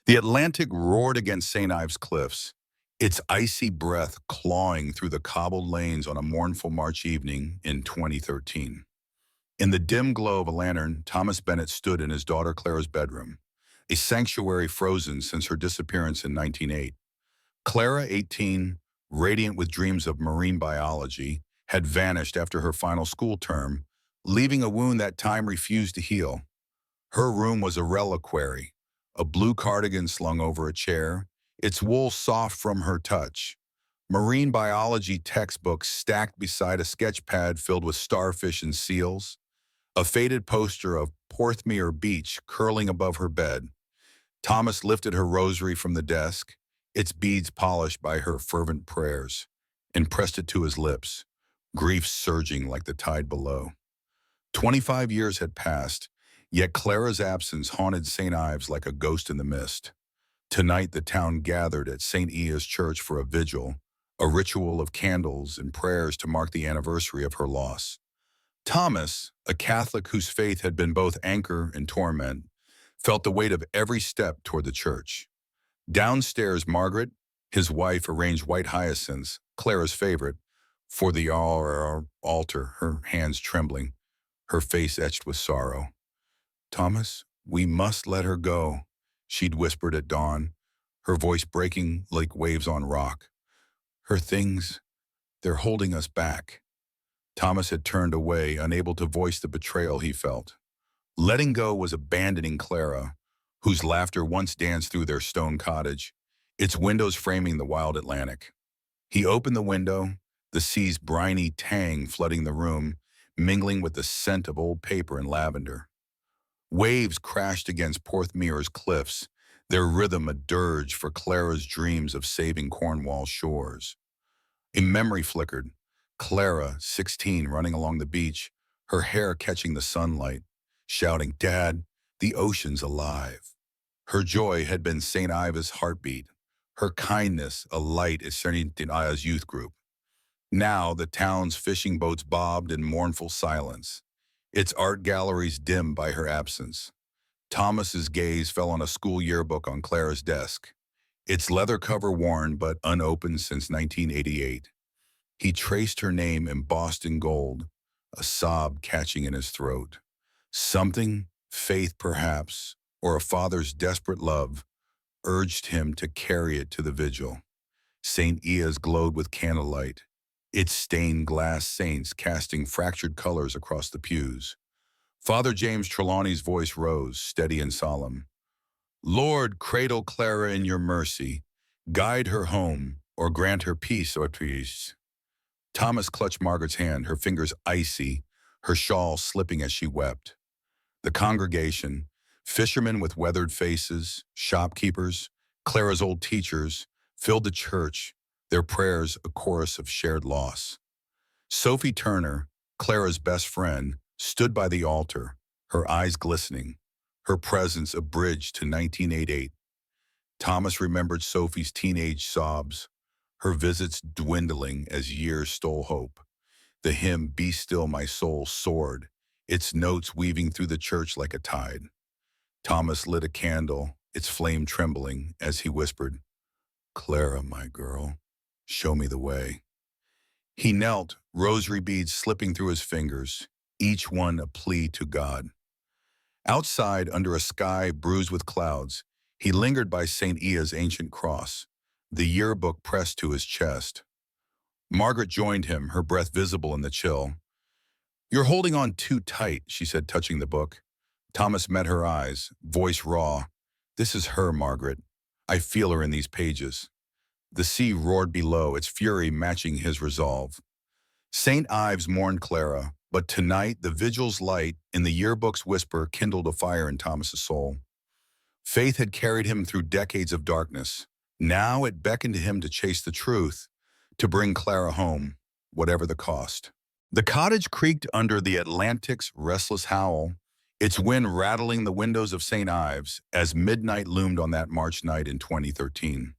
The Atlantic roared against St. Ives cliffs, its icy breath clawing through the cobbled lanes on a mournful March evening in 2013. In the dim glow of a lantern, Thomas Bennett stood in his daughter Clara's bedroom, a sanctuary frozen since her disappearance in 1908. Clara, 18, radiant with dreams of marine biology, had vanished after her final school term, leaving a wound that time refused to heal. Her room was a reliquary, a blue cardigan slung over a chair, its wool soft from her touch. Marine biology textbooks stacked beside a sketch pad filled with starfish and seals, a faded poster of Porthmeor Beach curling above her bed. Thomas lifted her rosary from the desk, its beads polished by her fervent prayers, and pressed it to his lips, grief surging like the tide below. 25 years had passed, yet Clara's absence haunted St. Ives like a ghost in the mist. Tonight the town gathered at St. Ives Church for a vigil, a ritual of candles and prayers to mark the anniversary of her loss. Thomas, a Catholic whose faith had been both anchor and torment, felt the weight of every step toward the church. Downstairs, Margaret, his wife, arranged white hyacinths, Clara's favorite, for the altar, her hands trembling, her face etched with sorrow. "Thomas, we must let her go," she'd whispered at dawn, her voice breaking like waves on rock. "Her things, they're holding us back." Thomas had turned away, unable to voice the betrayal he felt. Letting go was abandoning Clara, whose laughter once danced through their stone cottage, its windows framing the wild Atlantic. He opened the window, the sea's briny tang flooding the room, mingling with the scent of old paper and lavender. Waves crashed against Porthmeor's cliffs, their rhythm a dirge for Clara's dreams of saving Cornwall shores. A memory flickered, Clara, 16, running along the beach, her hair catching the sunlight, shouting, "Dad, the ocean's alive." Her joy had been St. Ives' heartbeat, her kindness a light at St. Ives youth group. Now the town's fishing boats bobbed in mournful silence, its art galleries dimmed by her absence. Thomas's gaze fell on a school yearbook on Clara's desk, its leather cover worn but unopened since 1988. He traced her name embossed in gold, a sob catching in his throat. Something, faith perhaps, or a father's desperate love, urged him to carry it to the vigil. St. Ives glowed with candlelight, its stained glass saints casting fractured colors across the pews. Father James Trelawney's voice rose, steady and solemn. "Lord, cradle Clara in your mercy. Guide her home, or grant her peace or peace." Thomas clutched Margaret's hand, her fingers icy, her shawl slipping as she wept. The congregation, fishermen with weathered faces, shopkeepers, Clara's old teachers, filled the church, their prayers a chorus of shared loss. Sophie Turner, Clara's best friend, stood by the altar, her eyes glistening, her presence a bridge to 1988. Thomas remembered Sophie's teenage sobs, her visits dwindling as years stole hope. The hymn, "Be Still My Soul," soared, its notes weaving through the church like a tide. Thomas lit a candle, its flame trembling, as he whispered, "Clara, my girl, show me the way." He knelt, rosary beads slipping through his fingers, each one a plea to God. Outside, under a sky bruised with clouds, he lingered by St. Ives' ancient cross, the yearbook pressed to his chest. Margaret joined him, her breath visible in the chill. "You're holding on too tight," she said, touching the book. Thomas met her eyes, voice raw. "This is her, Margaret. I feel her in these pages." The sea roared below, its fury matching his resolve. St. Ives mourned Clara, but tonight the vigil's light in the yearbook's whisper kindled a fire in Thomas's soul. Faith had carried him through decades of darkness. Now it beckoned to him to chase the truth, to bring Clara home, whatever the cost. The cottage creaked under the Atlantic's restless howl, its wind rattling the windows of St. Ives as midnight loomed on that March night in 2013.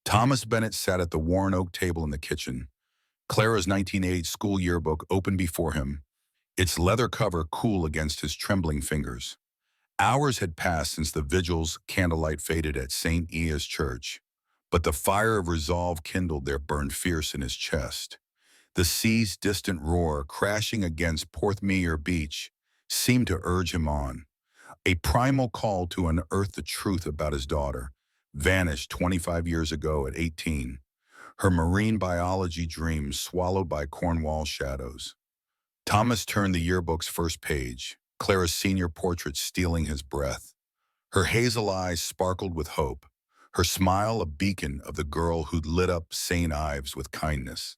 Thomas Bennett sat at the worn oak table in the kitchen, Clara's 1980 school yearbook open before him, its leather cover cool against his trembling fingers. Hours had passed since the vigil's candlelight faded at St. Ives Church, but the fire of resolve kindled there burned fierce in his chest. The sea's distant roar, crashing against Porthmeor beach, seemed to urge him on. A primal call to unearth the truth about his daughter, vanished 25 years ago at 18. Her marine biology dreams swallowed by Cornwall shadows. Thomas turned the yearbook's first page, Clara's senior portrait stealing his breath. Her hazel eyes sparkled with hope, her smile a beacon of the girl who'd lit up St. Ives with kindness.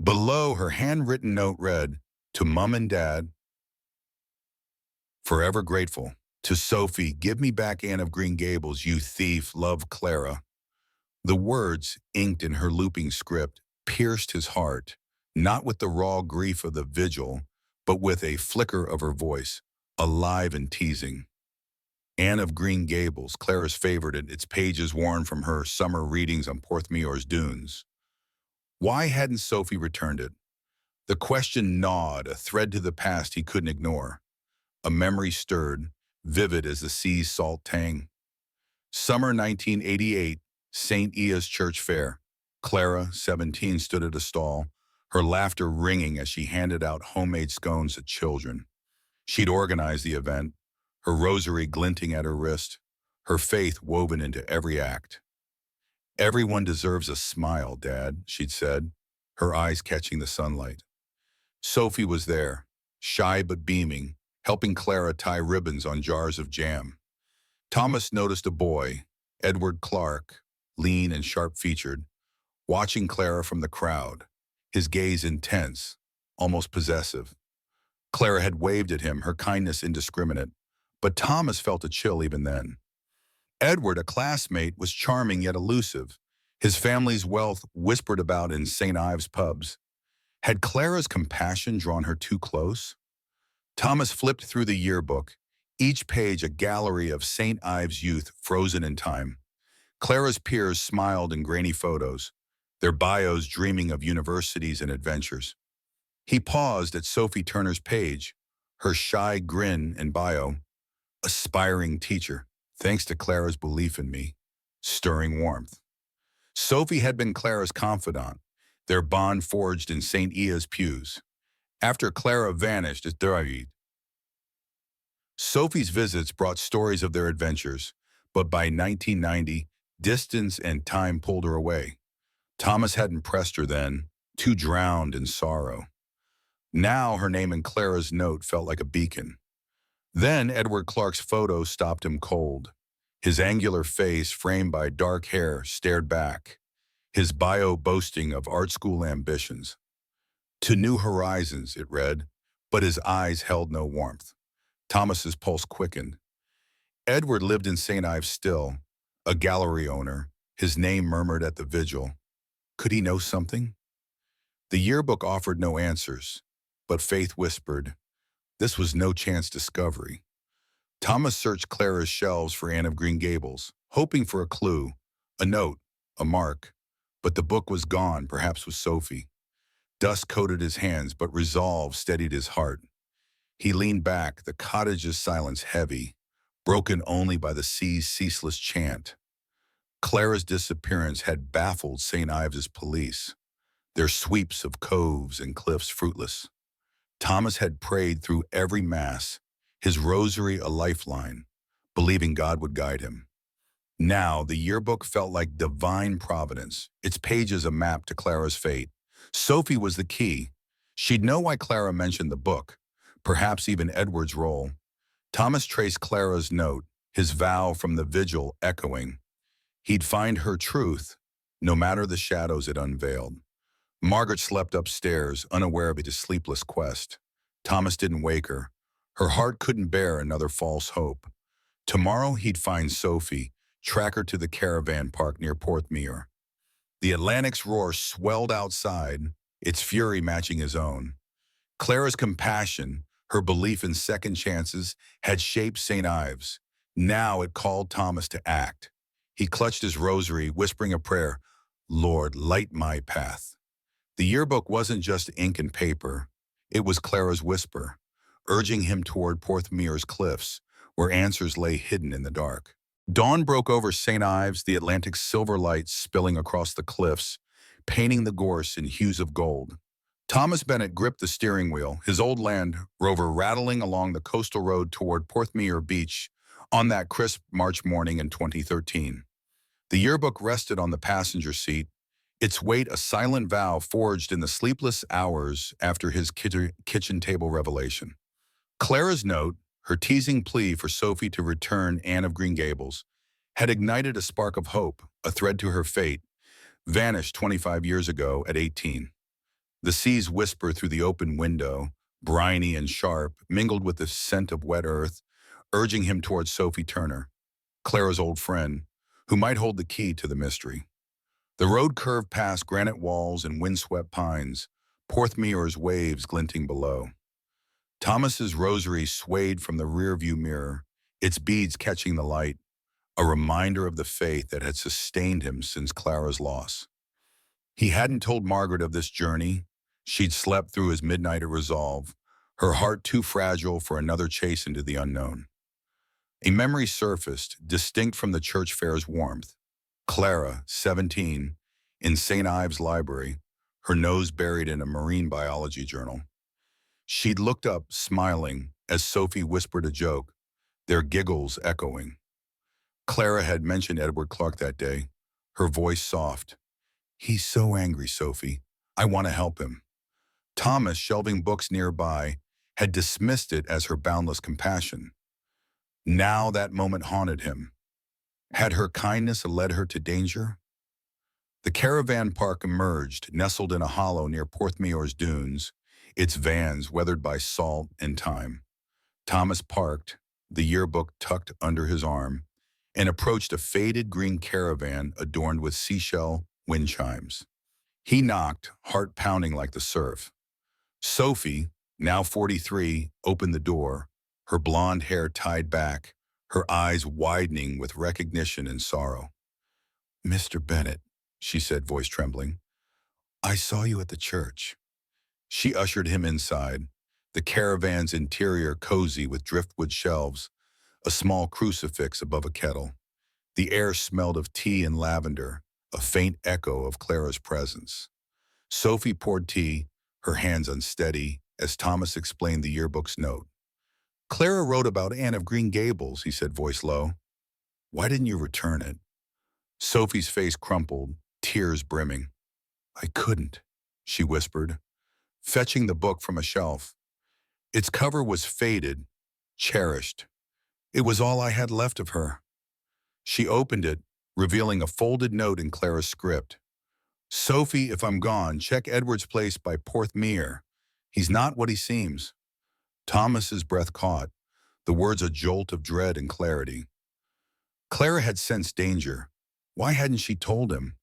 Below, her handwritten note read, "To Mum and Dad, forever grateful. To Sophie, give me back Anne of Green Gables, you thief, love Clara." The words, inked in her looping script, pierced his heart, not with the raw grief of the vigil, but with a flicker of her voice, alive and teasing. Anne of Green Gables, Clara's favorite, its pages worn from her summer readings on Porthmeor's dunes. Why hadn't Sophie returned it? The question gnawed, a thread to the past he couldn't ignore. A memory stirred, vivid as the sea's salt tang. Summer 1988, St. Ives Church Fair. Clara, 17, stood at a stall, her laughter ringing as she handed out homemade scones to children. She'd organized the event, her rosary glinting at her wrist, her faith woven into every act. "Everyone deserves a smile, Dad," she'd said, her eyes catching the sunlight. Sophie was there, shy but beaming, helping Clara tie ribbons on jars of jam. Thomas noticed a boy, Edward Clark, lean and sharp-featured, watching Clara from the crowd, his gaze intense, almost possessive. Clara had waved at him, her kindness indiscriminate, but Thomas felt a chill even then. Edward, a classmate, was charming yet elusive, his family's wealth whispered about in St. Ives pubs. Had Clara's compassion drawn her too close? Thomas flipped through the yearbook, each page a gallery of St. Ives youth frozen in time. Clara's peers smiled in grainy photos, their bios dreaming of universities and adventures. He paused at Sophie Turner's page, her shy grin and bio, "Aspiring teacher, thanks to Clara's belief in me," stirring warmth. Sophie had been Clara's confidant, their bond forged in St. Ives pews. After Clara vanished at David, Sophie's visits brought stories of their adventures, but by 1990, distance and time pulled her away. Thomas hadn't pressed her then, too drowned in sorrow. Now her name in Clara's note felt like a beacon. Then Edward Clark's photo stopped him cold. His angular face, framed by dark hair, stared back, his bio boasting of art school ambitions. "To new horizons," it read, but his eyes held no warmth. Thomas's pulse quickened. Edward lived in St. Ives still, a gallery owner, his name murmured at the vigil. Could he know something? The yearbook offered no answers, but faith whispered, this was no chance discovery. Thomas searched Clara's shelves for Anne of Green Gables, hoping for a clue, a note, a mark. But the book was gone, perhaps with Sophie. Dust coated his hands, but resolve steadied his heart. He leaned back, the cottage's silence heavy, broken only by the sea's ceaseless chant. Clara's disappearance had baffled St. Ives's police, their sweeps of coves and cliffs fruitless. Thomas had prayed through every mass, his rosary a lifeline, believing God would guide him. Now, the yearbook felt like divine providence, its pages a map to Clara's fate. Sophie was the key. She'd know why Clara mentioned the book, perhaps even Edward's role. Thomas traced Clara's note, his vow from the vigil echoing. He'd find her truth, no matter the shadows it unveiled. Margaret slept upstairs, unaware of his sleepless quest. Thomas didn't wake her. Her heart couldn't bear another false hope. Tomorrow he'd find Sophie, track her to the caravan park near Porthmeor. The Atlantic's roar swelled outside, its fury matching his own. Clara's compassion, her belief in second chances, had shaped St. Ives. Now it called Thomas to act. He clutched his rosary, whispering a prayer, Lord, light my path. The yearbook wasn't just ink and paper. It was Clara's whisper, urging him toward Porthmeor's cliffs, where answers lay hidden in the dark. Dawn broke over St. Ives, the Atlantic's silver light spilling across the cliffs, painting the gorse in hues of gold. Thomas Bennett gripped the steering wheel, his old Land Rover rattling along the coastal road toward Porthmeor Beach on that crisp March morning in 2013. The yearbook rested on the passenger seat, its weight a silent vow forged in the sleepless hours after his kitchen table revelation. Clara's note, her teasing plea for Sophie to return Anne of Green Gables, had ignited a spark of hope, a thread to her fate, vanished 25 years ago at 18. The seas whisper through the open window, briny and sharp, mingled with the scent of wet earth, urging him towards Sophie Turner, Clara's old friend, who might hold the key to the mystery. The road curved past granite walls and windswept pines, Porthmeor's waves glinting below. Thomas's rosary swayed from the rearview mirror, its beads catching the light, a reminder of the faith that had sustained him since Clara's loss. He hadn't told Margaret of this journey. She'd slept through his midnight of resolve, her heart too fragile for another chase into the unknown. A memory surfaced, distinct from the church fair's warmth. Clara, 17, in St. Ives' library, her nose buried in a marine biology journal. She'd looked up, smiling, as Sophie whispered a joke, their giggles echoing. Clara had mentioned Edward Clark that day, her voice soft. "He's so angry, Sophie. I want to help him." Thomas, shelving books nearby, had dismissed it as her boundless compassion. Now that moment haunted him. Had her kindness led her to danger? The caravan park emerged, nestled in a hollow near Porthmeor's dunes, its vans weathered by salt and time. Thomas parked, the yearbook tucked under his arm, and approached a faded green caravan adorned with seashell wind chimes. He knocked, heart pounding like the surf. Sophie, now 43, opened the door, her blonde hair tied back, her eyes widening with recognition and sorrow. "Mr. Bennett," she said, voice trembling, "I saw you at the church." She ushered him inside, the caravan's interior cozy with driftwood shelves, a small crucifix above a kettle. The air smelled of tea and lavender, a faint echo of Clara's presence. Sophie poured tea, her hands unsteady, as Thomas explained the yearbook's note. "Clara wrote about Anne of Green Gables," he said, voice low. "Why didn't you return it?" Sophie's face crumpled, tears brimming. "I couldn't," she whispered, fetching the book from a shelf. Its cover was faded, cherished. It was all I had left of her. She opened it, revealing a folded note in Clara's script. "Sophie, if I'm gone, check Edward's place by Porthmeor. He's not what he seems." Thomas's breath caught, the words a jolt of dread and clarity. Clara had sensed danger. Why hadn't she told him?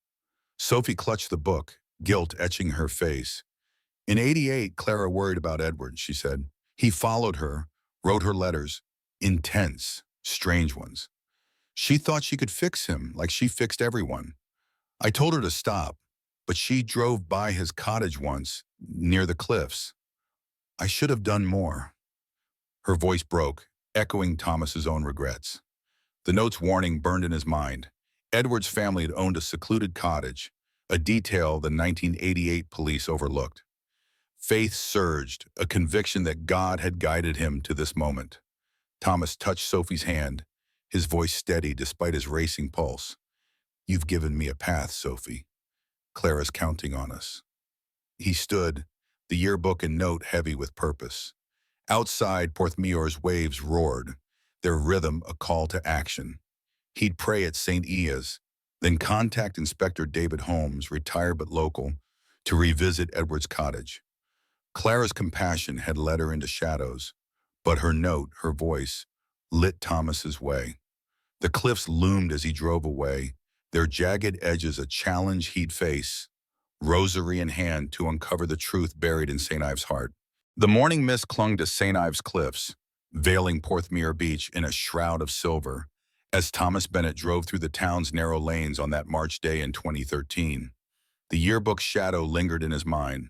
Sophie clutched the book, guilt etching her face. In '88, Clara worried about Edward, she said. He followed her, wrote her letters, intense, strange ones. She thought she could fix him like she fixed everyone. I told her to stop, but she drove by his cottage once, near the cliffs. I should have done more. Her voice broke, echoing Thomas's own regrets. The note's warning burned in his mind. Edward's family had owned a secluded cottage, a detail the 1988 police overlooked. Faith surged, a conviction that God had guided him to this moment. Thomas touched Sophie's hand, his voice steady despite his racing pulse. You've given me a path, Sophie. Clara's counting on us. He stood, the yearbook and note heavy with purpose. Outside, Porthmeor's waves roared, their rhythm a call to action. He'd pray at St. Ives, then contact Inspector David Holmes, retired but local, to revisit Edward's cottage. Clara's compassion had led her into shadows, but her note, her voice, lit Thomas's way. The cliffs loomed as he drove away, their jagged edges a challenge he'd face, rosary in hand to uncover the truth buried in St. Ives' heart. The morning mist clung to St. Ives' cliffs, veiling Porthmeor Beach in a shroud of silver, as Thomas Bennett drove through the town's narrow lanes on that March day in 2013. The yearbook's shadow lingered in his mind.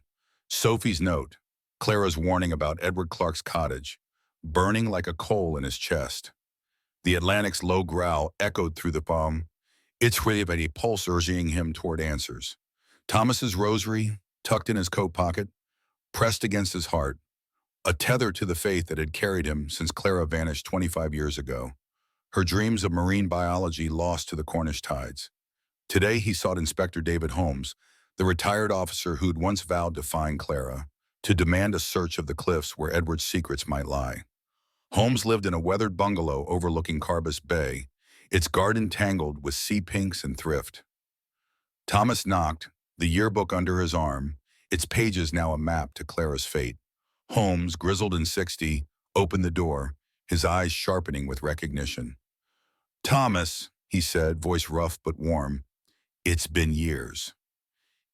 Sophie's note, Clara's warning about Edward Clark's cottage, burning like a coal in his chest. The Atlantic's low growl echoed through the palm, its riveting pulse urging him toward answers. Thomas's rosary, tucked in his coat pocket, pressed against his heart, a tether to the faith that had carried him since Clara vanished 25 years ago. Her dreams of marine biology lost to the Cornish tides. Today he sought Inspector David Holmes, the retired officer who'd once vowed to find Clara, to demand a search of the cliffs where Edward's secrets might lie. Holmes lived in a weathered bungalow overlooking Carbis Bay, its garden tangled with sea pinks and thrift. Thomas knocked, the yearbook under his arm, its pages now a map to Clara's fate. Holmes, grizzled and 60, opened the door, his eyes sharpening with recognition. "Thomas," he said, voice rough but warm, "it's been years."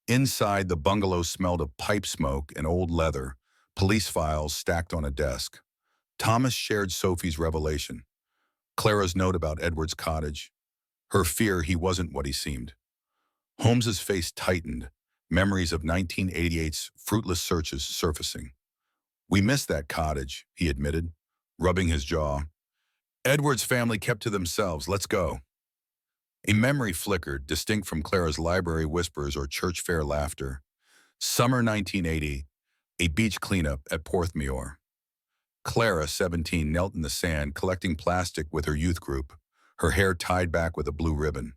Inside, the bungalow smelled of pipe smoke and old leather, police files stacked on a desk. Thomas shared Sophie's revelation. Clara's note about Edward's cottage, her fear he wasn't what he seemed. Holmes's face tightened, memories of 1988's fruitless searches surfacing. "We missed that cottage," he admitted, rubbing his jaw. "Edward's family kept to themselves. Let's go." A memory flickered, distinct from Clara's library whispers or church fair laughter. Summer 1980, a beach cleanup at Porthmeor. Clara, 17, knelt in the sand, collecting plastic with her youth group, her hair tied back with a blue ribbon.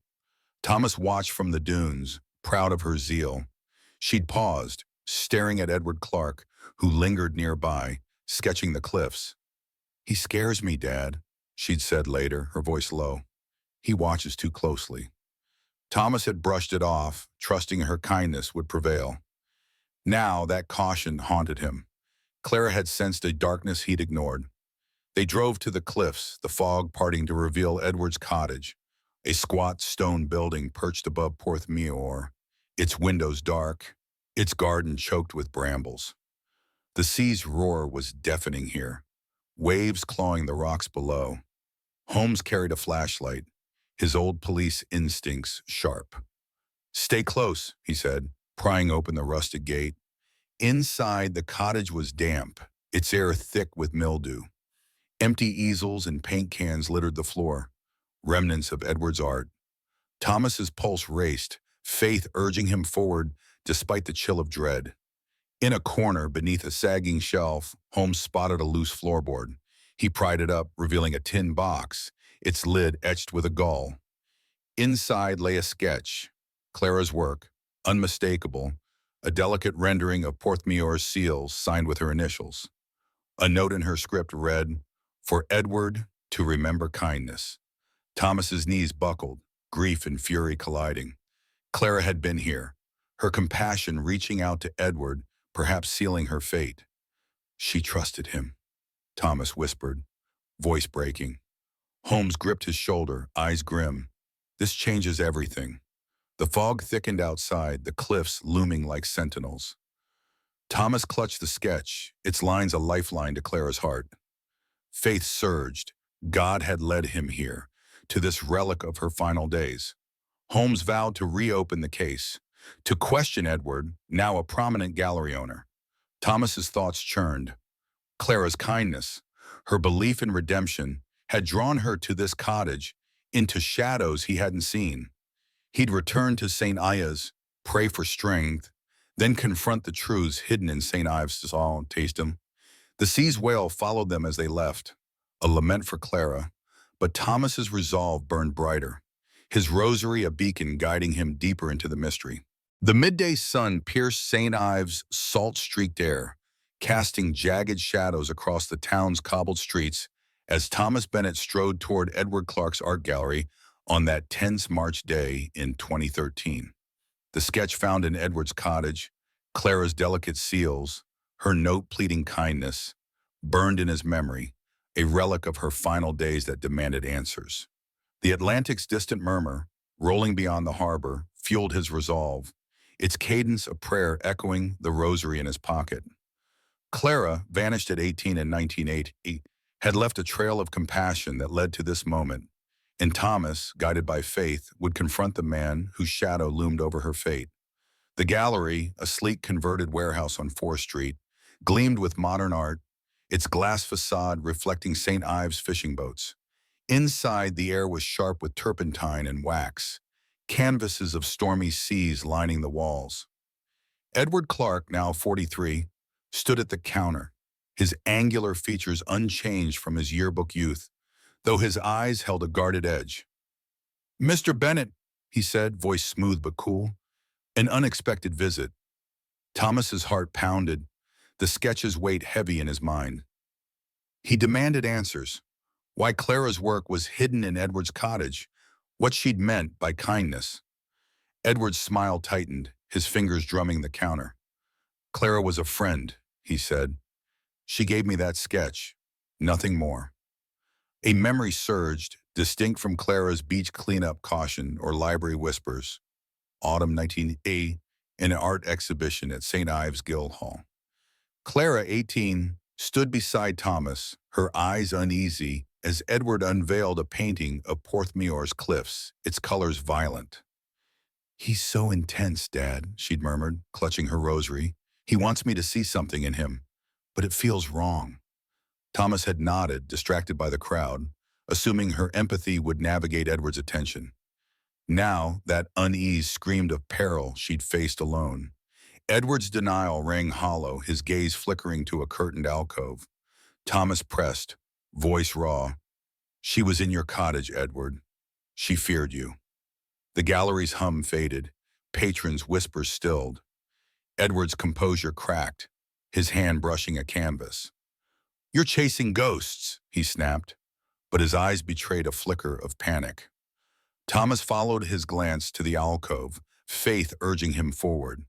Thomas watched from the dunes, proud of her zeal. She'd paused, staring at Edward Clark, who lingered nearby, sketching the cliffs. "He scares me, Dad," she'd said later, her voice low. "He watches too closely." Thomas had brushed it off, trusting her kindness would prevail. Now that caution haunted him. Clara had sensed a darkness he'd ignored. They drove to the cliffs, the fog parting to reveal Edward's cottage, a squat stone building perched above Porthmeor, its windows dark, its garden choked with brambles. The sea's roar was deafening here, waves clawing the rocks below. Holmes carried a flashlight, his old police instincts sharp. "Stay close," he said, prying open the rusted gate. Inside, the cottage was damp, its air thick with mildew. Empty easels and paint cans littered the floor, remnants of Edward's art. Thomas's pulse raced, faith urging him forward despite the chill of dread. In a corner, beneath a sagging shelf, Holmes spotted a loose floorboard. He pried it up, revealing a tin box, its lid etched with a gull. Inside lay a sketch, Clara's work, unmistakable, a delicate rendering of Porthmeor's seals signed with her initials. A note in her script read, "For Edward, to remember kindness." Thomas's knees buckled, grief and fury colliding. Clara had been here, her compassion reaching out to Edward, perhaps sealing her fate. "She trusted him," Thomas whispered, voice breaking. Holmes gripped his shoulder, eyes grim. "This changes everything." The fog thickened outside, the cliffs looming like sentinels. Thomas clutched the sketch, its lines a lifeline to Clara's heart. Faith surged. God had led him here, to this relic of her final days. Holmes vowed to reopen the case, to question Edward, now a prominent gallery owner. Thomas's thoughts churned. Clara's kindness, her belief in redemption, had drawn her to this cottage, into shadows he hadn't seen. He'd return to St. Ives, pray for strength, then confront the truths hidden in St. Ives to all taste him. The sea's wail followed them as they left, a lament for Clara, but Thomas's resolve burned brighter, his rosary a beacon guiding him deeper into the mystery. The midday sun pierced St. Ives' salt-streaked air, casting jagged shadows across the town's cobbled streets as Thomas Bennett strode toward Edward Clark's art gallery on that tense March day in 2013. The sketch found in Edward's cottage, Clara's delicate seals, her note pleading kindness, burned in his memory, a relic of her final days that demanded answers. The Atlantic's distant murmur, rolling beyond the harbor, fueled his resolve, its cadence a prayer echoing the rosary in his pocket. Clara, vanished at 18 in 1980, had left a trail of compassion that led to this moment, and Thomas, guided by faith, would confront the man whose shadow loomed over her fate. The gallery, a sleek converted warehouse on 4th Street, gleamed with modern art, its glass facade reflecting St. Ives fishing boats. Inside, the air was sharp with turpentine and wax, canvases of stormy seas lining the walls. Edward Clark, now 43, stood at the counter, his angular features unchanged from his yearbook youth, though his eyes held a guarded edge. "Mr. Bennett," he said, voice smooth but cool, "an unexpected visit." Thomas's heart pounded, the sketches weighed heavy in his mind. He demanded answers. Why Clara's work was hidden in Edward's cottage, what she'd meant by kindness. Edward's smile tightened, his fingers drumming the counter. "Clara was a friend," he said. "She gave me that sketch, nothing more." A memory surged, distinct from Clara's beach cleanup caution or library whispers. Autumn 1980, in an art exhibition at St. Ives Guildhall. Clara, 18, stood beside Thomas, her eyes uneasy, as Edward unveiled a painting of Porthmeor's cliffs, its colors violent. "He's so intense, Dad," she'd murmured, clutching her rosary. "He wants me to see something in him, but it feels wrong." Thomas had nodded, distracted by the crowd, assuming her empathy would navigate Edward's attention. Now, that unease screamed of peril she'd faced alone. Edward's denial rang hollow, his gaze flickering to a curtained alcove. Thomas pressed, voice raw. "She was in your cottage, Edward. She feared you." The gallery's hum faded. Patrons' whispers stilled. Edward's composure cracked, his hand brushing a canvas. "You're chasing ghosts," he snapped, but his eyes betrayed a flicker of panic. Thomas followed his glance to the alcove, faith urging him forward.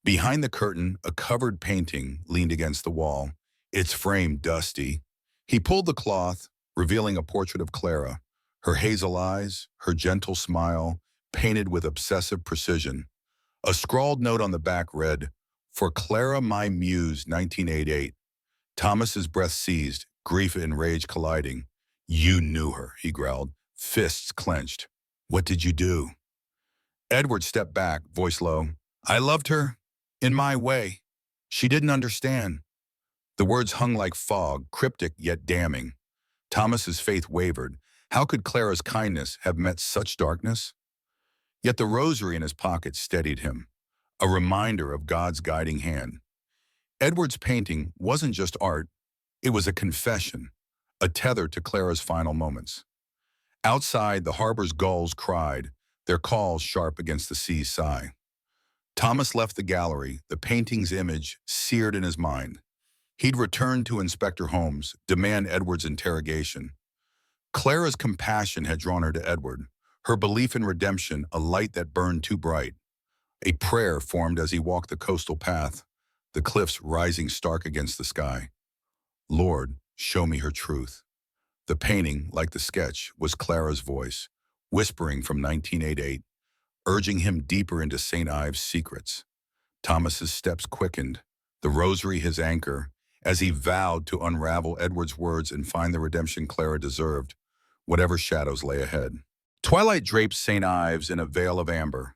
Behind the curtain, a covered painting leaned against the wall, its frame dusty. He pulled the cloth, revealing a portrait of Clara, her hazel eyes, her gentle smile, painted with obsessive precision. A scrawled note on the back read, "For Clara, my muse, 1988. Thomas's breath seized, grief and rage colliding. "You knew her," he growled, fists clenched. "What did you do?" Edward stepped back, voice low. "I loved her, in my way. She didn't understand." The words hung like fog, cryptic yet damning. Thomas's faith wavered. How could Clara's kindness have met such darkness? Yet the rosary in his pocket steadied him, a reminder of God's guiding hand. Edward's painting wasn't just art, it was a confession, a tether to Clara's final moments. Outside, the harbor's gulls cried, their calls sharp against the sea's sigh. Thomas left the gallery, the painting's image seared in his mind. He'd return to Inspector Holmes, demand Edward's interrogation. Clara's compassion had drawn her to Edward, her belief in redemption a light that burned too bright. A prayer formed as he walked the coastal path, the cliffs rising stark against the sky. "Lord, show me her truth." The painting, like the sketch, was Clara's voice, whispering from 1988, urging him deeper into St. Ives' secrets. Thomas's steps quickened, the rosary his anchor, as he vowed to unravel Edward's words and find the redemption Clara deserved, whatever shadows lay ahead. Twilight draped St. Ives in a veil of amber,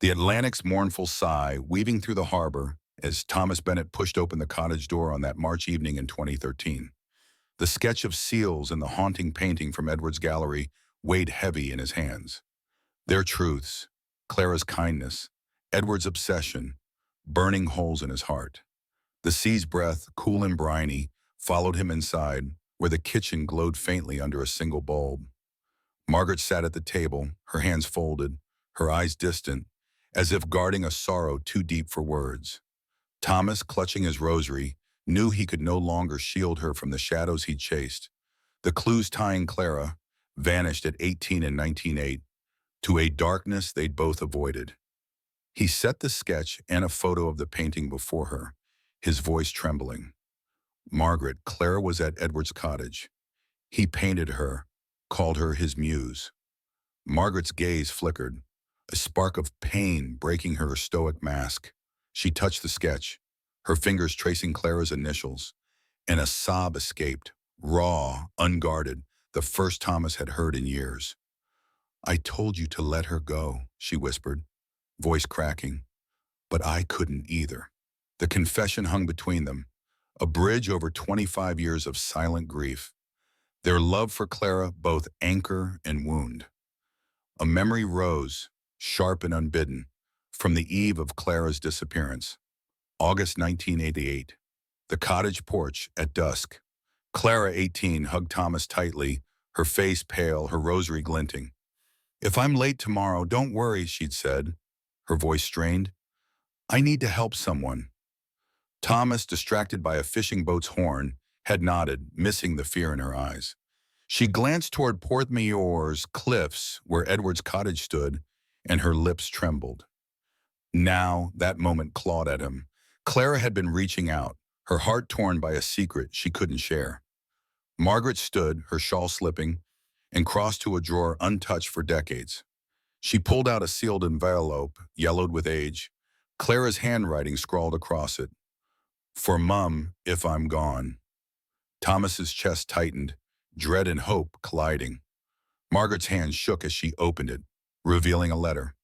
the Atlantic's mournful sigh weaving through the harbor as Thomas Bennett pushed open the cottage door on that March evening in 2013. The sketch of seals and the haunting painting from Edward's gallery weighed heavy in his hands. Their truths, Clara's kindness, Edward's obsession, burning holes in his heart. The sea's breath, cool and briny, followed him inside, where the kitchen glowed faintly under a single bulb. Margaret sat at the table, her hands folded, her eyes distant, as if guarding a sorrow too deep for words. Thomas, clutching his rosary, knew he could no longer shield her from the shadows he'd chased. The clues tying Clara vanished at 18 and 1908, to a darkness they'd both avoided. He set the sketch and a photo of the painting before her, his voice trembling. Margaret, Clara was at Edward's cottage. He painted her, called her his muse. Margaret's gaze flickered, a spark of pain breaking her stoic mask. She touched the sketch, her fingers tracing Clara's initials, and a sob escaped, raw, unguarded, the first Thomas had heard in years. "I told you to let her go," she whispered, voice cracking. "But I couldn't either." The confession hung between them, a bridge over 25 years of silent grief. their love for Clara both anchor and wound. A memory rose, sharp and unbidden, from the eve of Clara's disappearance. August 1988. The cottage porch at dusk. Clara, 18, hugged Thomas tightly, her face pale, her rosary glinting. "If I'm late tomorrow, don't worry," she'd said, her voice strained. "I need to help someone." Thomas, distracted by a fishing boat's horn, had nodded, missing the fear in her eyes. She glanced toward Porthmeor's cliffs, where Edward's cottage stood, and her lips trembled. Now, that moment clawed at him. Clara had been reaching out, her heart torn by a secret she couldn't share. Margaret stood, her shawl slipping, and crossed to a drawer untouched for decades. She pulled out a sealed envelope, yellowed with age. Clara's handwriting scrawled across it. "For Mum, if I'm gone." Thomas's chest tightened, dread and hope colliding. Margaret's hand shook as she opened it, revealing a letter.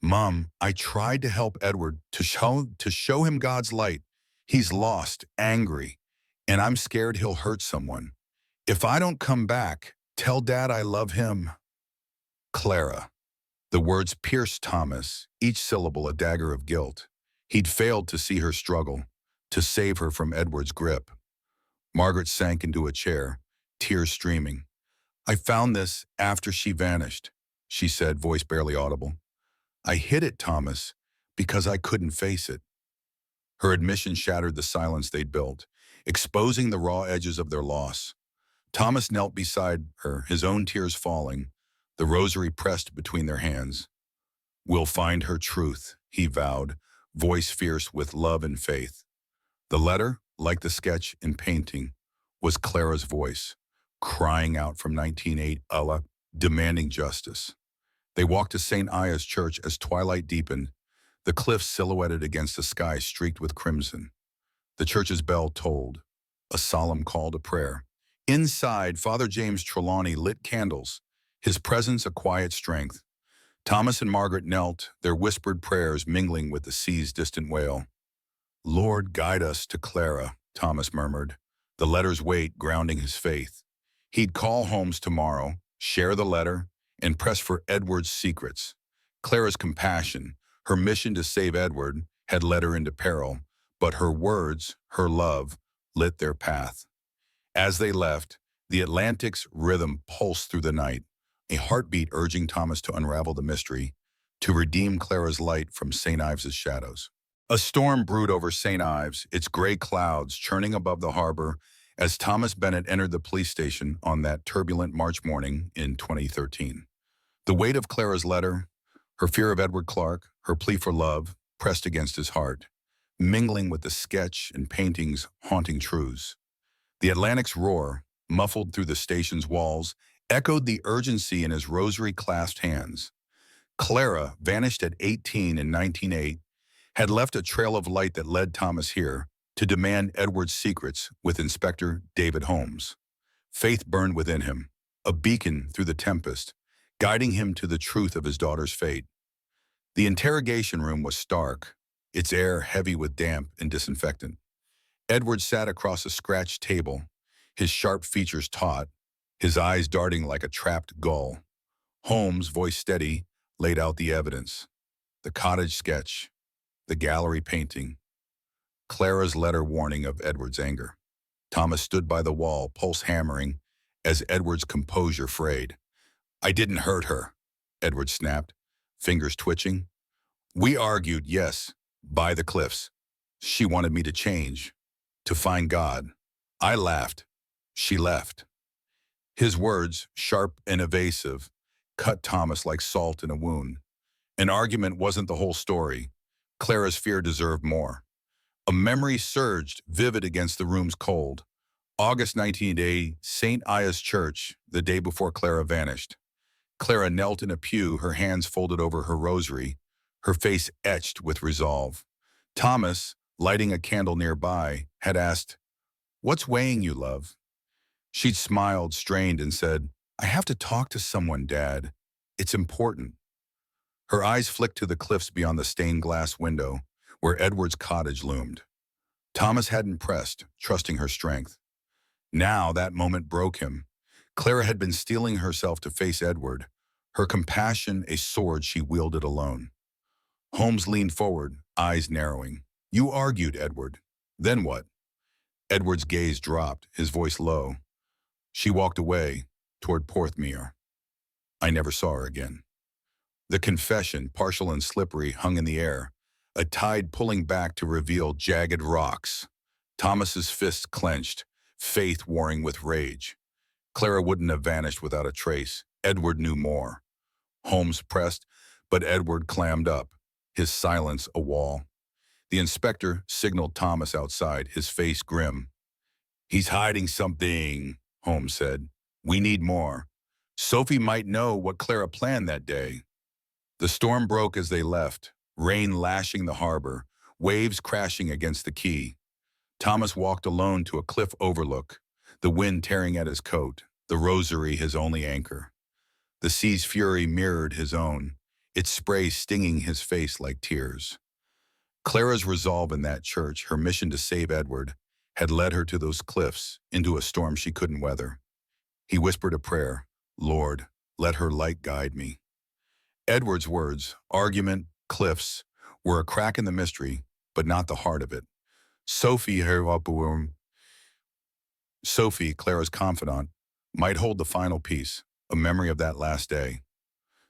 "Mum, I tried to help Edward, to show him God's light. He's lost, angry, and I'm scared he'll hurt someone. If I don't come back, tell Dad I love him. Clara." The words pierced Thomas, each syllable a dagger of guilt. He'd failed to see her struggle, to save her from Edward's grip. Margaret sank into a chair, tears streaming. "I found this after she vanished," she said, voice barely audible. "I hid it, Thomas, because I couldn't face it." Her admission shattered the silence they'd built, exposing the raw edges of their loss. Thomas knelt beside her, his own tears falling, the rosary pressed between their hands. "We'll find her truth," he vowed, voice fierce with love and faith. The letter, like the sketch and painting, was Clara's voice, crying out from 1908 Allah, demanding justice. They walked to St. Ives Church as twilight deepened, the cliffs silhouetted against a sky streaked with crimson. The church's bell tolled, a solemn call to prayer. Inside, Father James Trelawney lit candles, his presence a quiet strength. Thomas and Margaret knelt, their whispered prayers mingling with the sea's distant wail. "Lord, guide us to Clara," Thomas murmured, the letter's weight grounding his faith. He'd call Holmes tomorrow, share the letter, and press for Edward's secrets. Clara's compassion, her mission to save Edward, had led her into peril, but her words, her love, lit their path. As they left, the Atlantic's rhythm pulsed through the night, a heartbeat urging Thomas to unravel the mystery, to redeem Clara's light from St. Ives's shadows. A storm brewed over St. Ives, its gray clouds churning above the harbor as Thomas Bennett entered the police station on that turbulent March morning in 2013. The weight of Clara's letter, her fear of Edward Clark, her plea for love, pressed against his heart, mingling with the sketch and painting's haunting truths. The Atlantic's roar, muffled through the station's walls, echoed the urgency in his rosary-clasped hands. Clara, vanished at 18 in 1908, had left a trail of light that led Thomas here to demand Edward's secrets with Inspector David Holmes. Faith burned within him, a beacon through the tempest, guiding him to the truth of his daughter's fate. The interrogation room was stark, its air heavy with damp and disinfectant. Edward sat across a scratched table, his sharp features taut, his eyes darting like a trapped gull. Holmes, voice steady, laid out the evidence. The cottage sketch, the gallery painting, Clara's letter warning of Edward's anger. Thomas stood by the wall, pulse hammering, as Edward's composure frayed. "I didn't hurt her," Edward snapped, fingers twitching. "We argued, yes, by the cliffs. She wanted me to change, to find God. I laughed. She left." His words, sharp and evasive, cut Thomas like salt in a wound. An argument wasn't the whole story. Clara's fear deserved more. A memory surged, vivid against the room's cold. August 1980, St. Ives Church, the day before Clara vanished. Clara knelt in a pew, her hands folded over her rosary, her face etched with resolve. Thomas, lighting a candle nearby, had asked, "What's weighing you, love?" She'd smiled, strained, and said, "I have to talk to someone, Dad. It's important." Her eyes flicked to the cliffs beyond the stained glass window, where Edward's cottage loomed. Thomas hadn't pressed, trusting her strength. Now that moment broke him. Clara had been steeling herself to face Edward, her compassion a sword she wielded alone. Holmes leaned forward, eyes narrowing. "You argued, Edward. Then what?" Edward's gaze dropped, his voice low. "She walked away, toward Porthmeor. I never saw her again." The confession, partial and slippery, hung in the air, a tide pulling back to reveal jagged rocks. Thomas's fists clenched, faith warring with rage. Clara wouldn't have vanished without a trace. Edward knew more. Holmes pressed, but Edward clammed up, his silence a wall. The inspector signaled Thomas outside, his face grim. "He's hiding something," Holmes said. "We need more. Sophie might know what Clara planned that day." The storm broke as they left, rain lashing the harbor, waves crashing against the quay. Thomas walked alone to a cliff overlook, the wind tearing at his coat, the rosary his only anchor. The sea's fury mirrored his own, its spray stinging his face like tears. Clara's resolve in that church, her mission to save Edward, had led her to those cliffs, into a storm she couldn't weather. He whispered a prayer, "Lord, let her light guide me." Edward's words, argument, cliffs, were a crack in the mystery, but not the heart of it. Sophie, Sophie, Clara's confidant, might hold the final piece, a memory of that last day.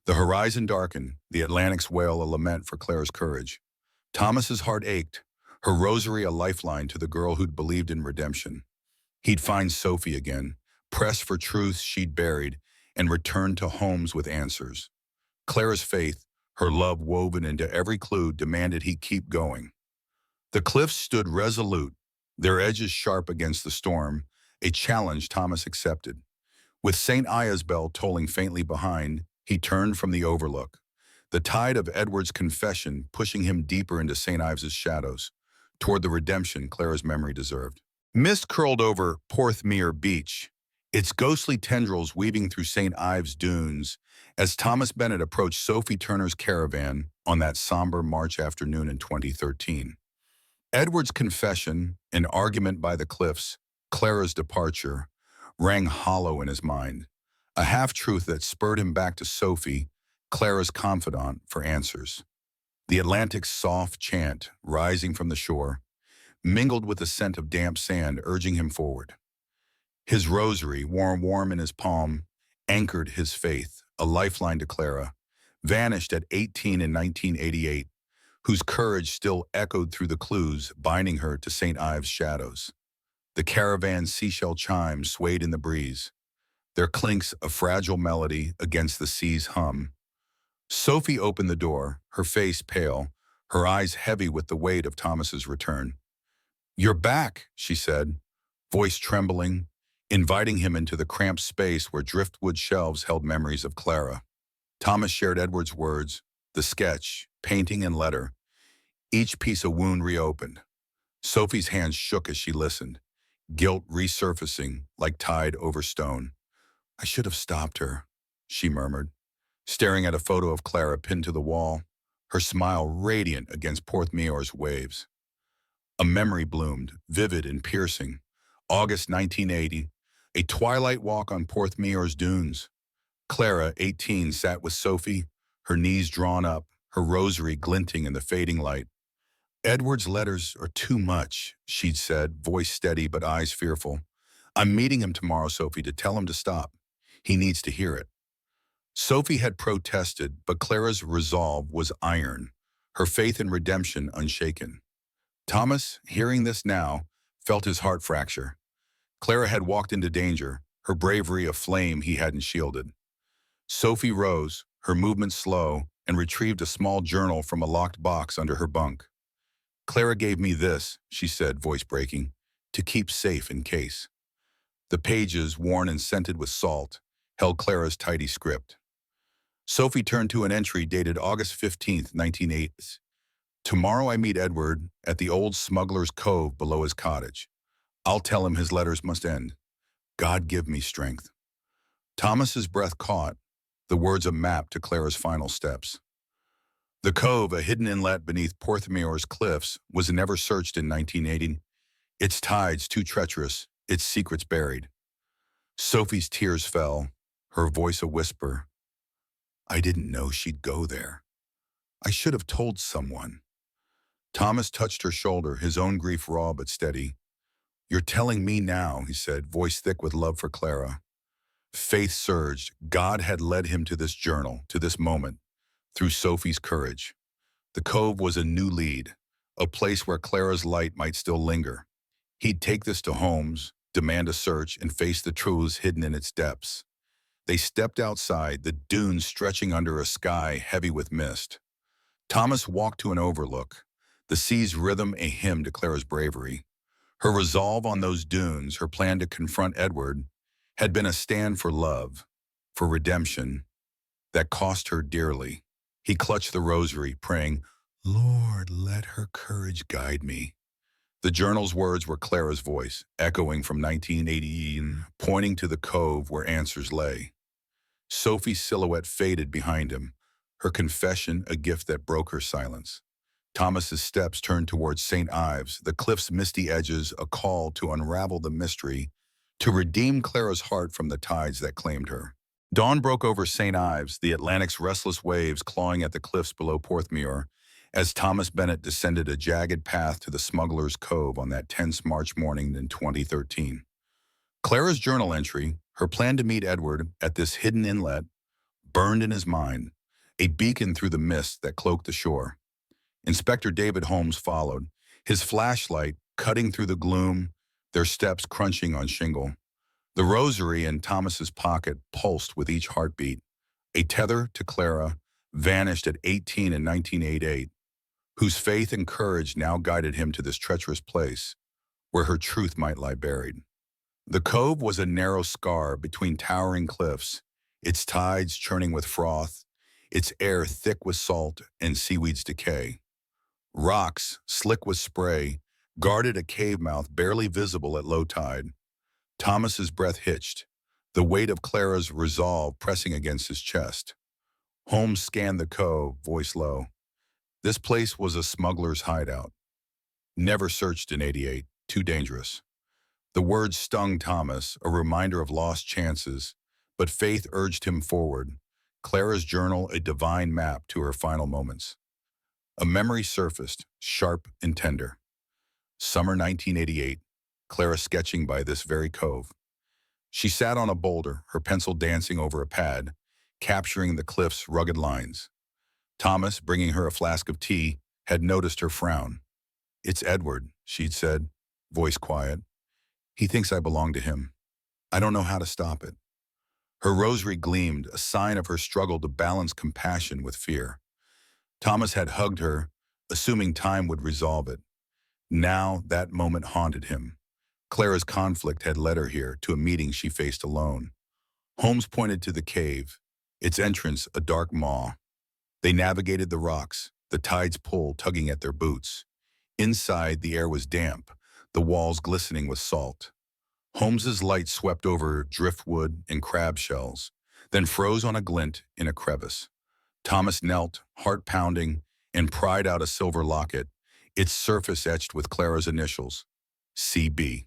The horizon darkened, the Atlantic's wail a lament for Clara's courage. Thomas's heart ached, her rosary a lifeline to the girl who'd believed in redemption. He'd find Sophie again, press for truths she'd buried, and return to Holmes with answers. Clara's faith, her love woven into every clue, demanded he keep going. The cliffs stood resolute, their edges sharp against the storm, a challenge Thomas accepted. With St. Ives' bell tolling faintly behind, he turned from the overlook, the tide of Edward's confession pushing him deeper into St. Ives' shadows, toward the redemption Clara's memory deserved. Mist curled over Porthmeor Beach, its ghostly tendrils weaving through St. Ives' dunes, as Thomas Bennett approached Sophie Turner's caravan on that somber March afternoon in 2013. Edward's confession, an argument by the cliffs, Clara's departure, rang hollow in his mind, a half-truth that spurred him back to Sophie, Clara's confidant, for answers. The Atlantic's soft chant, rising from the shore, mingled with the scent of damp sand, urging him forward. His rosary, worn warm in his palm, anchored his faith, a lifeline to Clara, vanished at 18 in 1988, whose courage still echoed through the clues binding her to St. Ives' shadows. The caravan's seashell chimes swayed in the breeze, their clinks a fragile melody against the sea's hum. Sophie opened the door, her face pale, her eyes heavy with the weight of Thomas's return. "You're back," she said, voice trembling, inviting him into the cramped space where driftwood shelves held memories of Clara. Thomas shared Edward's words, the sketch, painting and letter, each piece a wound reopened. Sophie's hands shook as she listened, guilt resurfacing like tide over stone. "I should have stopped her," she murmured, staring at a photo of Clara pinned to the wall, her smile radiant against Porthmeor's waves. A memory bloomed, vivid and piercing. August 1980, a twilight walk on Porthmeor's dunes. Clara, 18, sat with Sophie, her knees drawn up, her rosary glinting in the fading light. "Edward's letters are too much," she'd said, voice steady but eyes fearful. "I'm meeting him tomorrow, Sophie, to tell him to stop. He needs to hear it." Sophie had protested, but Clara's resolve was iron, her faith in redemption unshaken. Thomas, hearing this now, felt his heart fracture. Clara had walked into danger, her bravery a flame he hadn't shielded. Sophie rose, her movement slow, and retrieved a small journal from a locked box under her bunk. "Clara gave me this," she said, voice breaking, "to keep safe in case." The pages, worn and scented with salt, held Clara's tidy script. Sophie turned to an entry dated August 15th, 1980. "Tomorrow I meet Edward at the old smuggler's cove below his cottage. I'll tell him his letters must end. God give me strength." Thomas's breath caught, the words a map to Clara's final steps. The cove, a hidden inlet beneath Porthmeor's cliffs, was never searched in 1980, its tides too treacherous, its secrets buried. Sophie's tears fell, her voice a whisper. I didn't know she'd go there. I should have told someone. Thomas touched her shoulder, his own grief raw but steady. You're telling me now, he said, voice thick with love for Clara. Faith surged. God had led him to this journal, to this moment, through Sophie's courage. The cove was a new lead, a place where Clara's light might still linger. He'd take this to Holmes, demand a search, and face the truths hidden in its depths. They stepped outside, the dunes stretching under a sky heavy with mist. Thomas walked to an overlook, the sea's rhythm a hymn to Clara's bravery. Her resolve on those dunes, her plan to confront Edward, had been a stand for love, for redemption, that cost her dearly. He clutched the rosary, praying, Lord, let her courage guide me. The journal's words were Clara's voice, echoing from 1918, pointing to the cove where answers lay. Sophie's silhouette faded behind him, her confession a gift that broke her silence. Thomas's steps turned towards St. Ives, the cliff's misty edges, a call to unravel the mystery, to redeem Clara's heart from the tides that claimed her. Dawn broke over St. Ives, the Atlantic's restless waves clawing at the cliffs below Porthmeor, as Thomas Bennett descended a jagged path to the Smuggler's Cove on that tense March morning in 2013. Clara's journal entry, her plan to meet Edward at this hidden inlet, burned in his mind, a beacon through the mist that cloaked the shore. Inspector David Holmes followed, his flashlight cutting through the gloom, their steps crunching on shingle. The rosary in Thomas's pocket pulsed with each heartbeat. A tether to Clara, vanished at 18 in 1988, whose faith and courage now guided him to this treacherous place, where her truth might lie buried. The cove was a narrow scar between towering cliffs, its tides churning with froth, its air thick with salt and seaweed's decay. Rocks, slick with spray, guarded a cave mouth barely visible at low tide. Thomas's breath hitched, the weight of Clara's resolve pressing against his chest. Holmes scanned the cove, voice low. This place was a smuggler's hideout. Never searched in '88, too dangerous. The words stung Thomas, a reminder of lost chances, but faith urged him forward. Clara's journal, a divine map to her final moments. A memory surfaced, sharp and tender. Summer 1988, Clara sketching by this very cove. She sat on a boulder, her pencil dancing over a pad, capturing the cliff's rugged lines. Thomas, bringing her a flask of tea, had noticed her frown. It's Edward, she'd said, voice quiet. He thinks I belong to him. I don't know how to stop it. Her rosary gleamed, a sign of her struggle to balance compassion with fear. Thomas had hugged her, assuming time would resolve it. Now that moment haunted him. Clara's conflict had led her here, to a meeting she faced alone. Holmes pointed to the cave, its entrance a dark maw. They navigated the rocks, the tide's pull tugging at their boots. Inside, the air was damp, the walls glistening with salt. Holmes's light swept over driftwood and crab shells, then froze on a glint in a crevice. Thomas knelt, heart pounding, and pried out a silver locket, its surface etched with Clara's initials, CB.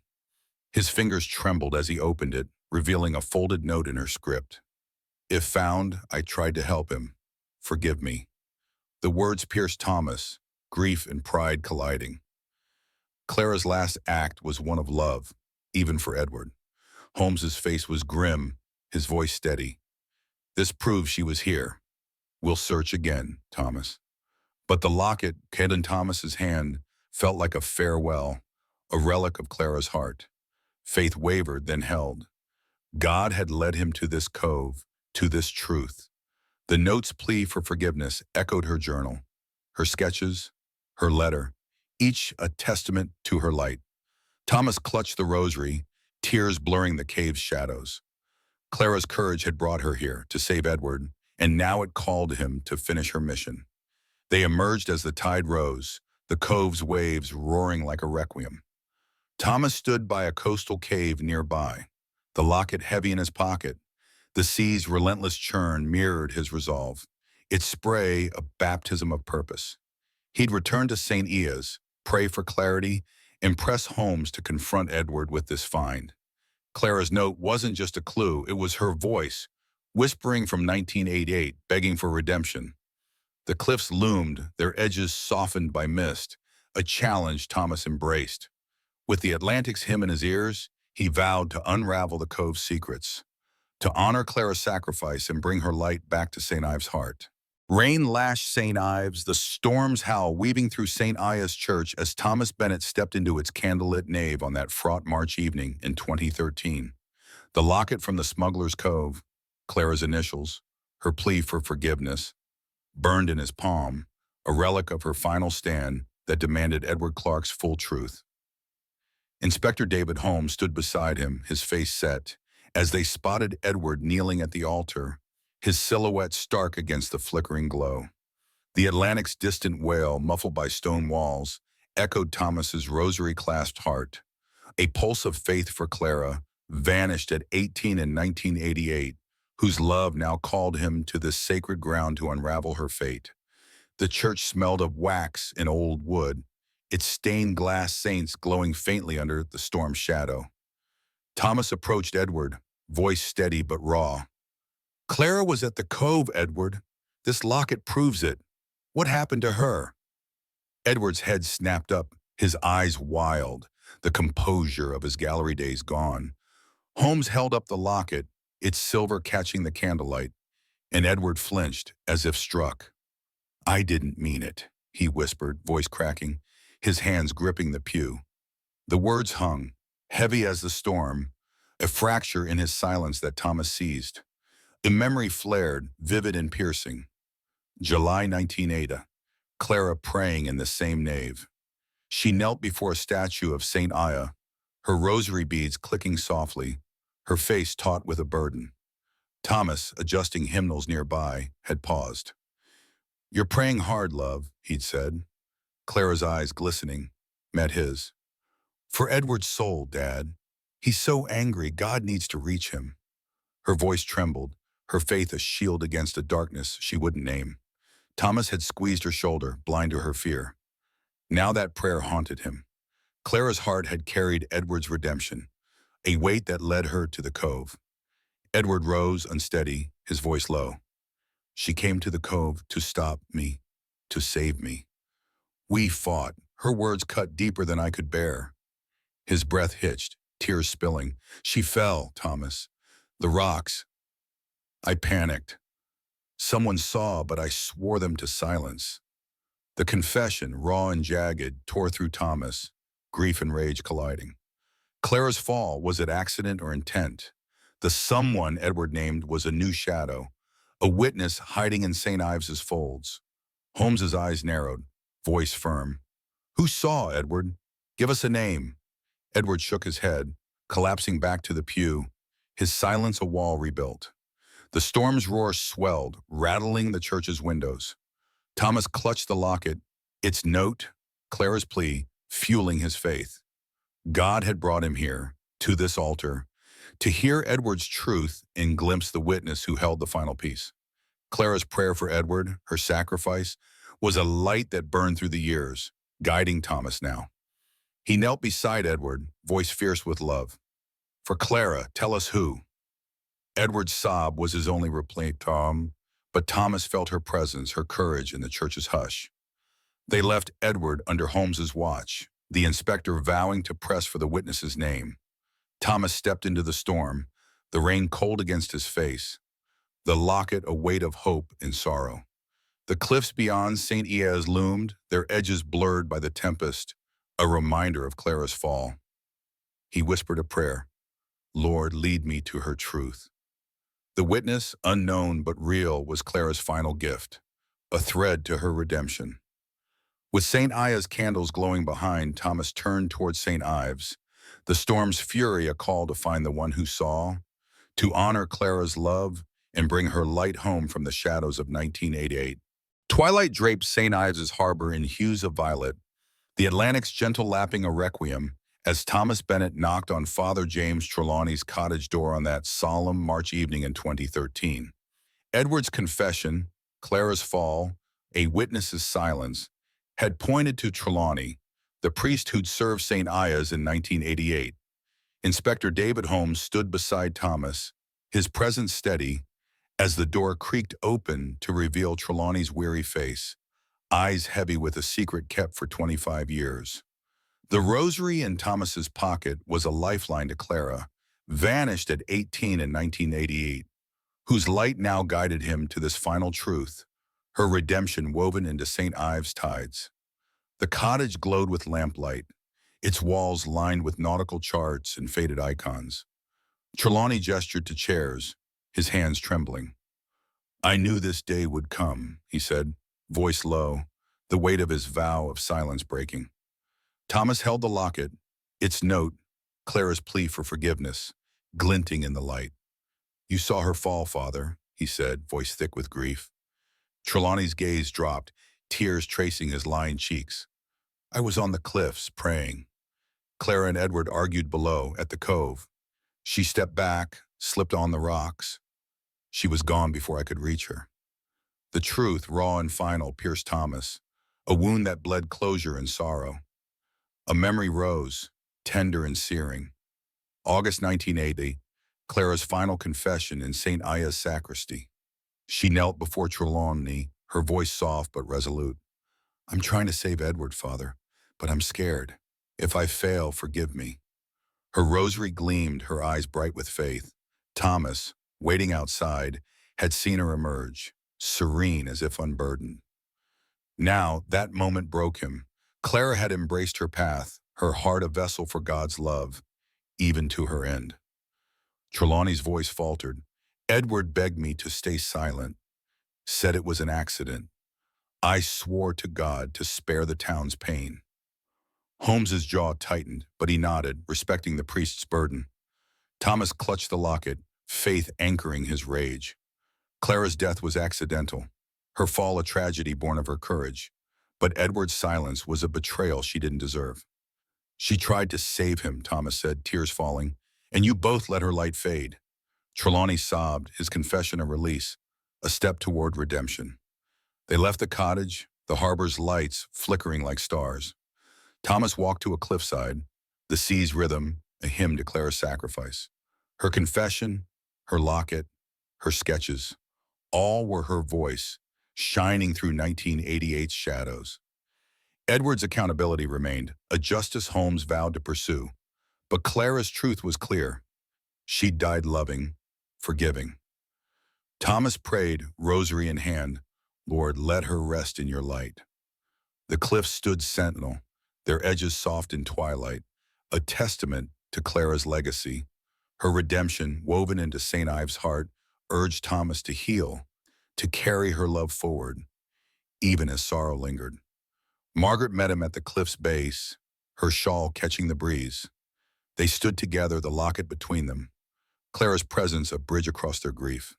His fingers trembled as he opened it, revealing a folded note in her script. If found, I tried to help him. Forgive me. The words pierced Thomas, grief and pride colliding. Clara's last act was one of love, even for Edward. Holmes's face was grim, his voice steady. This proves she was here. We'll search again, Thomas. But the locket, kept in Thomas's hand, felt like a farewell, a relic of Clara's heart. Faith wavered, then held. God had led him to this cove, to this truth. The note's plea for forgiveness echoed her journal, her sketches, her letter, each a testament to her light. Thomas clutched the rosary, tears blurring the cave's shadows. Clara's courage had brought her here to save Edward, and now it called him to finish her mission. They emerged as the tide rose, the cove's waves roaring like a requiem. Thomas stood by a coastal cave nearby, the locket heavy in his pocket. The sea's relentless churn mirrored his resolve, its spray a baptism of purpose. He'd return to St. Ives, pray for clarity, Impress Holmes to confront Edward with this find. Clara's note wasn't just a clue, it was her voice, whispering from 1988, begging for redemption. The cliffs loomed, their edges softened by mist, a challenge Thomas embraced. With the Atlantic's hymn in his ears, he vowed to unravel the cove's secrets, to honor Clara's sacrifice and bring her light back to St. Ives' heart. Rain lashed St. Ives, the storm's howl weaving through St. Ives Church as Thomas Bennett stepped into its candlelit nave on that fraught March evening in 2013. The locket from the Smuggler's Cove, Clara's initials, her plea for forgiveness, burned in his palm, a relic of her final stand that demanded Edward Clarke's full truth. Inspector David Holmes stood beside him, his face set, as they spotted Edward kneeling at the altar, his silhouette stark against the flickering glow. The Atlantic's distant wail, muffled by stone walls, echoed Thomas's rosary-clasped heart. A pulse of faith for Clara, vanished at 18 in 1988, whose love now called him to this sacred ground to unravel her fate. The church smelled of wax and old wood, its stained glass saints glowing faintly under the storm's shadow. Thomas approached Edward, voice steady but raw. "Clara was at the cove, Edward. This locket proves it. What happened to her?" Edward's head snapped up, his eyes wild, the composure of his gallery days gone. Holmes held up the locket, its silver catching the candlelight, and Edward flinched, as if struck. "I didn't mean it," he whispered, voice cracking, his hands gripping the pew. The words hung, heavy as the storm, a fracture in his silence that Thomas seized. A memory flared, vivid and piercing. July 1980, Clara praying in the same nave. She knelt before a statue of St. Ives, her rosary beads clicking softly, her face taut with a burden. Thomas, adjusting hymnals nearby, had paused. "You're praying hard, love," he'd said. Clara's eyes, glistening, met his. "For Edward's soul, Dad. He's so angry, God needs to reach him." Her voice trembled, her faith a shield against a darkness she wouldn't name. Thomas had squeezed her shoulder, blind to her fear. Now that prayer haunted him. Clara's heart had carried Edward's redemption, a weight that led her to the cove. Edward rose, unsteady, his voice low. "She came to the cove to stop me, to save me. We fought." Her words cut deeper than I could bear. His breath hitched, tears spilling. "She fell, Thomas. The rocks." I panicked. Someone saw, but I swore them to silence. The confession, raw and jagged, tore through Thomas, grief and rage colliding. Clara's fall, was it accident or intent? The someone Edward named was a new shadow, a witness hiding in St. Ives's folds. Holmes's eyes narrowed, voice firm. "Who saw, Edward? Give us a name." Edward shook his head, collapsing back to the pew, his silence a wall rebuilt. The storm's roar swelled, rattling the church's windows. Thomas clutched the locket, its note, Clara's plea, fueling his faith. God had brought him here, to this altar, to hear Edward's truth and glimpse the witness who held the final piece. Clara's prayer for Edward, her sacrifice, was a light that burned through the years, guiding Thomas now. He knelt beside Edward, voice fierce with love. "For Clara, tell us who." Edward's sob was his only reply, but Thomas felt her presence, her courage in the church's hush. They left Edward under Holmes's watch, the inspector vowing to press for the witness's name. Thomas stepped into the storm, the rain cold against his face, the locket a weight of hope and sorrow. The cliffs beyond St. Ives loomed, their edges blurred by the tempest, a reminder of Clara's fall. He whispered a prayer. "Lord, lead me to her truth." The witness, unknown but real, was Clara's final gift, a thread to her redemption. With St. Ives candles glowing behind, Thomas turned towards St. Ives, the storm's fury a call to find the one who saw, to honor Clara's love and bring her light home from the shadows of 1988. Twilight draped St. Ives's harbor in hues of violet, the Atlantic's gentle lapping a requiem, as Thomas Bennett knocked on Father James Trelawney's cottage door on that solemn March evening in 2013. Edward's confession, Clara's fall, a witness's silence, had pointed to Trelawney, the priest who'd served St. Ives in 1988. Inspector David Holmes stood beside Thomas, his presence steady, as the door creaked open to reveal Trelawney's weary face, eyes heavy with a secret kept for 25 years. The rosary in Thomas's pocket was a lifeline to Clara, vanished at 18 in 1988, whose light now guided him to this final truth, her redemption woven into St. Ives' tides. The cottage glowed with lamplight, its walls lined with nautical charts and faded icons. Trelawney gestured to chairs, his hands trembling. "I knew this day would come," he said, voice low, the weight of his vow of silence breaking. Thomas held the locket, its note, Clara's plea for forgiveness, glinting in the light. "You saw her fall, Father," he said, voice thick with grief. Trelawney's gaze dropped, tears tracing his lined cheeks. "I was on the cliffs, praying." Clara and Edward argued below, at the cove. She stepped back, slipped on the rocks. She was gone before I could reach her. The truth, raw and final, pierced Thomas, a wound that bled closure and sorrow. A memory rose, tender and searing. August 1980, Clara's final confession in St. Ives sacristy. She knelt before Trelawney, her voice soft but resolute. "I'm trying to save Edward, Father, but I'm scared. If I fail, forgive me." Her rosary gleamed, her eyes bright with faith. Thomas, waiting outside, had seen her emerge, serene as if unburdened. Now, that moment broke him. Clara had embraced her path, her heart a vessel for God's love, even to her end. Trelawney's voice faltered. "Edward begged me to stay silent, said it was an accident. I swore to God to spare the town's pain." Holmes's jaw tightened, but he nodded, respecting the priest's burden. Thomas clutched the locket, faith anchoring his rage. Clara's death was accidental, her fall a tragedy born of her courage. But Edward's silence was a betrayal she didn't deserve. "She tried to save him," Thomas said, tears falling, "and you both let her light fade." Trelawney sobbed, his confession a release, a step toward redemption. They left the cottage, the harbor's lights flickering like stars. Thomas walked to a cliffside, the sea's rhythm, a hymn to Clara's sacrifice. Her confession, her locket, her sketches, all were her voice, shining through 1988's shadows. Edward's accountability remained, a justice Holmes vowed to pursue. But Clara's truth was clear. She died loving, forgiving. Thomas prayed, rosary in hand, "Lord, let her rest in your light." The cliffs stood sentinel, their edges soft in twilight, a testament to Clara's legacy. Her redemption, woven into St. Ives' heart, urged Thomas to heal, to carry her love forward, even as sorrow lingered. Margaret met him at the cliff's base, her shawl catching the breeze. They stood together, the locket between them, Clara's presence a bridge across their grief.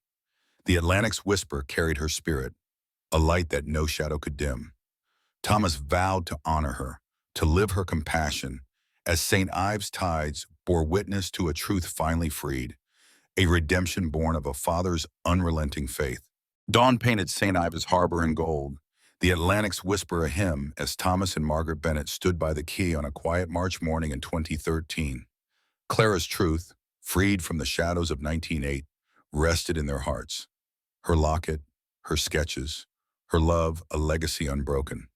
The Atlantic's whisper carried her spirit, a light that no shadow could dim. Thomas vowed to honor her, to live her compassion, as St. Ives' tides bore witness to a truth finally freed, a redemption born of a father's unrelenting faith. Dawn painted St. Ives' harbor in gold, the Atlantic's whisper a hymn as Thomas and Margaret Bennett stood by the quay on a quiet March morning in 2013. Clara's truth, freed from the shadows of 1908, rested in their hearts. Her locket, her sketches, her love a legacy unbroken.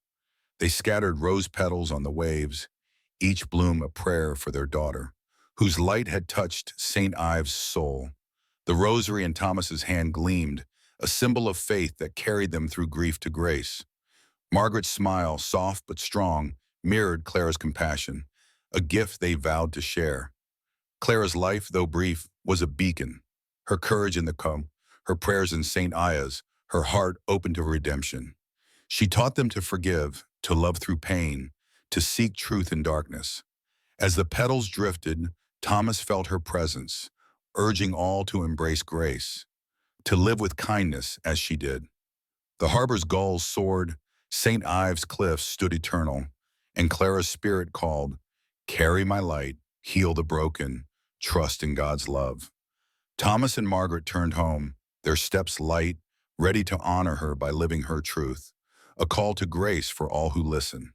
They scattered rose petals on the waves, each bloom a prayer for their daughter, whose light had touched St. Ives' soul. The rosary in Thomas's hand gleamed, a symbol of faith that carried them through grief to grace. Margaret's smile, soft but strong, mirrored Clara's compassion, a gift they vowed to share. Clara's life, though brief, was a beacon, her courage in the comb, her prayers in St. Ives, her heart open to redemption. She taught them to forgive, to love through pain, to seek truth in darkness. As the petals drifted, Thomas felt her presence, urging all to embrace grace, to live with kindness as she did. The harbor's gulls soared, St. Ives' cliffs stood eternal, and Clara's spirit called, "Carry my light, heal the broken, trust in God's love." Thomas and Margaret turned home, their steps light, ready to honor her by living her truth, a call to grace for all who listen.